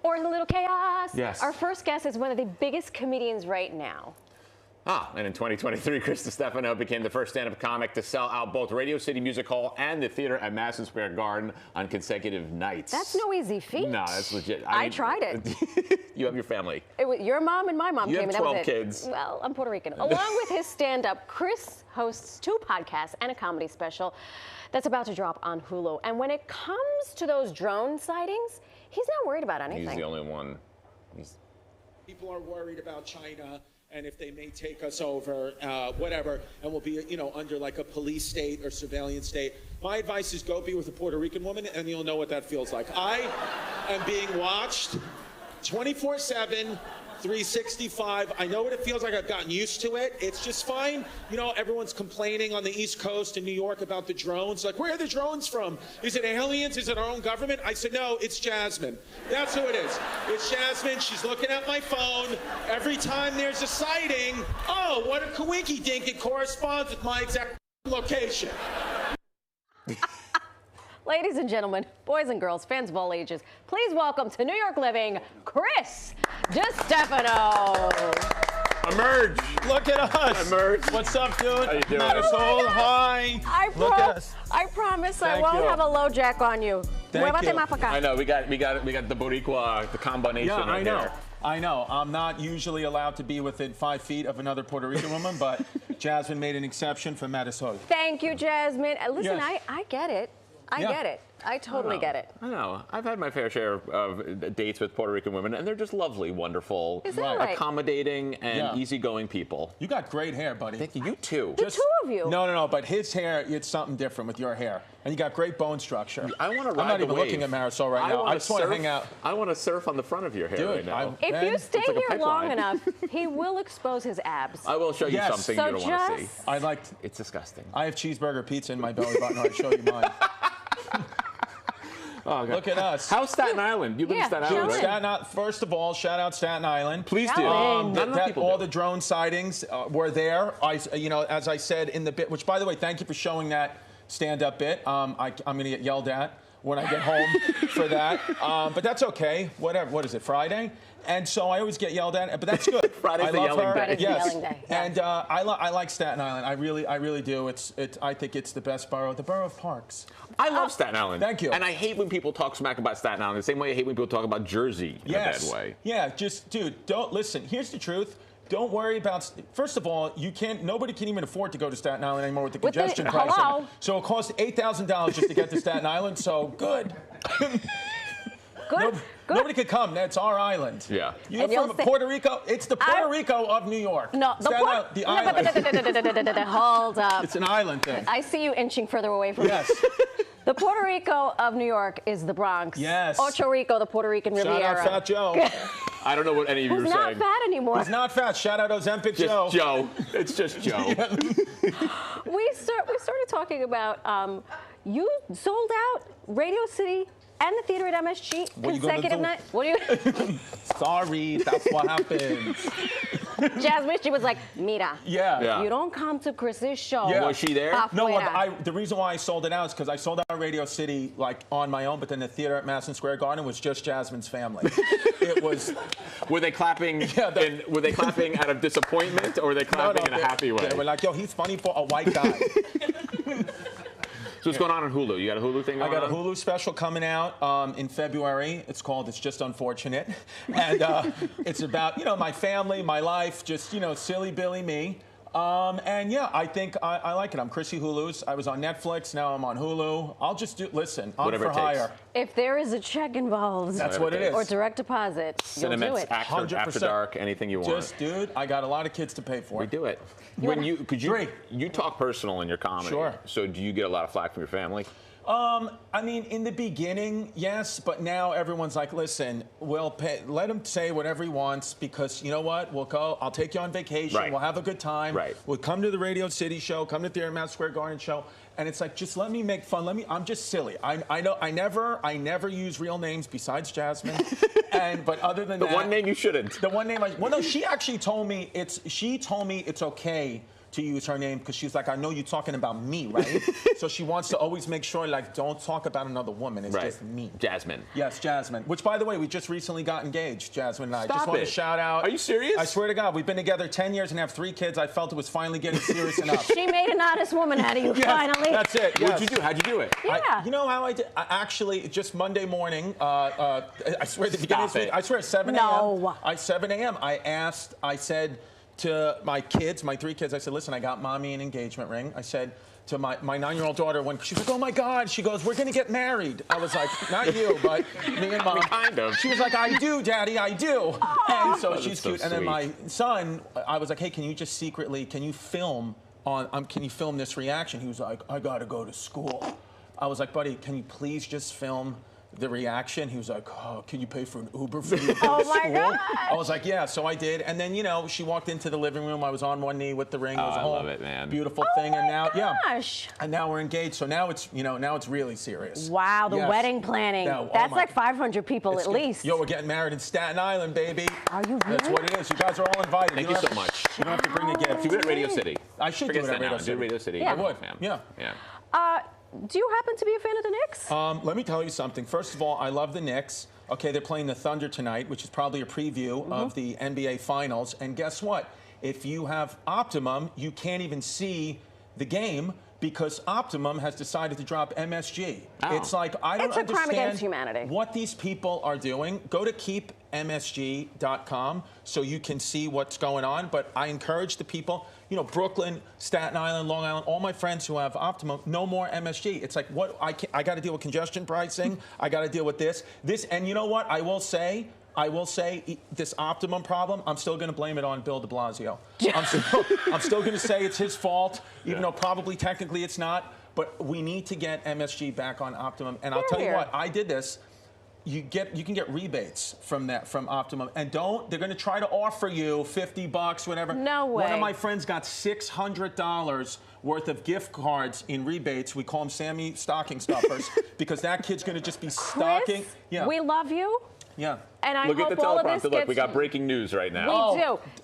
or a little chaos. Yes. Our first guest is one of the biggest comedians right now. And in 2023, Chris Distefano became the first stand-up comic to sell out both Radio City Music Hall and the theater at Madison Square Garden on consecutive nights. That's no easy feat. No, that's legit. I tried it. You have your family. Your mom and my mom came, and that was it. You have 12 kids. Well, I'm Puerto Rican. Along with his stand-up, Chris hosts 2 podcasts and a comedy special that's about to drop on Hulu. And when it comes to those drone sightings, he's not worried about anything. He's the only one. People are worried about China and if they may take us over, whatever, and we'll be, under like a police state or surveillance state. My advice is go be with a Puerto Rican woman, and you'll know what that feels like. I am being watched 24/7, 365. I know what it feels like. I've gotten used to it. It's just fine. Everyone's complaining on the East Coast in New York about the drones. Like, where are the drones from? Is it aliens? Is it our own government? I said, no, it's Jasmine. That's who it is. It's Jasmine. She's looking at my phone. Every time there's a sighting, oh, what a coinky dink. It corresponds with my exact location. Ladies and gentlemen, boys and girls, fans of all ages, please welcome to New York Living, Chris Distefano. Emerge. Look at us. Emerge. What's up, dude? How you doing? Marisol, hi. Look at us. I promise I won't have a low jack on you. Thank you. I know, we got the Boricua, the combination right here. I know. I'm not usually allowed to be within 5 feet of another Puerto Rican woman, but Jasmine made an exception for Marisol. Thank you, Jasmine. Listen, Yes. I get it. I get it. I totally get it. I know. I've had my fair share of dates with Puerto Rican women, and they're just lovely, wonderful, Is that right? accommodating, and easygoing people. You got great hair, buddy. Thank you. You too. The two of you. No, but his hair, it's something different with your hair. And you got great bone structure. I want to ride I'm not the even wave. looking at Marisol right now. I just want to hang out. I want to surf on the front of your hair right now. If you stay like a here long pipeline. enough, he will expose his abs. I will show you something So you don't want to see. just- It's disgusting. I have cheeseburger pizza in my belly button. I'll show you mine. Oh, God. Look at us. How's Staten Island? You live in Staten Island, right? Staten Island. First of all, shout out Staten Island. Please do. None of people all do. the drone sightings were there. As I said in the bit, which by the way, thank you for showing that stand-up bit. I'm going to get yelled at when I get home for that, but that's okay. Whatever. What is it? Friday? And so I always get yelled at, but that's good. Friday's I the love yelling her. day. Friday's the Yes. yelling day, yeah. And I like Staten Island. I really do. I think it's the best borough. The borough of parks. I love Staten Island. Thank you. And I hate when people talk smack about Staten Island the same way I hate when people talk about Jersey in a bad way. Yeah, dude, don't listen. Here's the truth. Don't worry about. First of all, nobody can even afford to go to Staten Island anymore with the congestion pricing. hello? So it costs $8,000 just to get to Staten Island. So good. Good. Nobody could come. That's our island. Yeah. You're And you'll from say- Puerto Rico. It's the Puerto Rico of New York. No, the Staten Island, the island. Hold up. It's an island thing. I see you inching further away from Yes. me. The Puerto Rico of New York is the Bronx. Yes. Ocho Rico, the Puerto Rican Shout Riviera. out Fat Joe. I don't know what any of you Who's are not saying. fat anymore. He's not fat. Shout out Ozempic Joe. Just Joe. It's just Joe. We started talking about you sold out Radio City and the theater at MSG What you gonna consecutive do? night. What are you? Sorry, that's what happens. Jasmine, she was like, Mira, Yeah. you don't come to Chris's show. Yeah. Was she there? No, afuera. the reason why I sold it out is because I sold out Radio City like on my own, but then the theater at Madison Square Garden was just Jasmine's family. It was. Were they clapping? Yeah, were they clapping out of disappointment, or were they clapping in a happy way? They were like, yo, he's funny for a white guy. So what's going on Hulu? You got a Hulu thing going on? I got a Hulu special coming out in February. It's called It's Just Unfortunate. And it's about, my family, my life, just, silly Billy me. And yeah, I think I like it. I'm Chrissy Hulu's. I was on Netflix. Now I'm on Hulu. I'll just listen. I'm Whatever for it takes. hire. If there is a check involved, That's what it is. or direct deposit, you'll do Cinemex, it. After 100%. Dark, anything you want. Just, dude, I got a lot of kids to pay for. We do it. Three. You talk personal in your comedy. Sure. So do you get a lot of flack from your family? I mean, in the beginning, yes, but now everyone's like, listen, we'll pay, let him say whatever he wants because you know what? We'll go, I'll take you on vacation, Right. we'll have a good time. Right. We'll come to the Radio City show, come to the Madison Square Garden show. And it's like, just let me make fun. I'm just silly. I know I never use real names besides Jasmine. But other than The that. one name you shouldn't. The one name no, she actually told me it's okay to use her name because she's like, I know you're talking about me, right? So she wants to always make sure, like, don't talk about another woman. It's just me. Jasmine. Yes, Jasmine. Which, by the way, we just recently got engaged, Jasmine and I. Stop Just want it. to shout out. Are you serious? I swear to God, we've been together 10 years and have 3 kids. I felt it was finally getting serious enough. She made an honest woman out of you, Yes, finally. That's it. Yes. What'd you do? How'd you do it? Yeah. You know how I did? Actually, just Monday morning, I swear at the beginning of this week, I swear at 7 a.m. No. 7 a.m. I said to my kids, my 3 kids, I said, listen, I got mommy an engagement ring. I said to my 9-year-old daughter, when she's like, oh my God, she goes, we're gonna get married. I was like, not you, but me and mom. Kind of. She was like, I do, Daddy, I do. And so she's so cute. And then sweet. my son, I was like, hey, can you just secretly, can you film this reaction? He was like, I gotta go to school. I was like, buddy, can you please just film the reaction? He was like, oh, can you pay for an Uber for me to go to Oh my school? gosh. I was like, yeah, so I did. And then, you know, she walked into the living room. I was on one knee with the ring. It was a I whole love it, man. beautiful thing. And now, Gosh. and now we're engaged. So now it's, you know, now it's really serious. Wow, the Yes. wedding planning. Yeah, oh That's my- like 500 people It's at good. least. Yo, we're getting married in Staten Island, baby. Are you That's really? what it is. You guys are all invited. Thank don't you so have- much. You don't have to bring a gift. Do it at Radio City. I should Forget do it at that now. Radio Do City. Radio City. Yeah. I would. Fam. Yeah. Yeah. Do you happen to be a fan of the Knicks? Let me tell you something. First of all, I love the Knicks. Okay, they're playing the Thunder tonight, which is probably a preview of the NBA Finals. And guess what? If you have Optimum, you can't even see the game because Optimum has decided to drop MSG. Oh. It's like, I don't It's a crime understand against humanity. what these people are doing. Go to keepmsg.com so you can see what's going on. But I encourage the people, you know, Brooklyn, Staten Island, Long Island, all my friends who have Optimum, no more MSG. It's like, what? I got to deal with congestion pricing. I got to deal with this. And you know what? I will say this Optimum problem, I'm still going to blame it on Bill de Blasio. I'm still going to say it's his fault, even though probably technically it's not. But we need to get MSG back on Optimum. And I'll tell you what, I did this. You can get rebates from Optimum, and they're going to try to offer you $50, whatever. No way. One of my friends got $600 worth of gift cards in rebates. We call them Sammy stocking stuffers because that kid's going to just be stocking. Chris, Yeah. we love you. Yeah. And I Look hope at the all of this teleprompter. Look, gets we got breaking news right now. We Oh. do.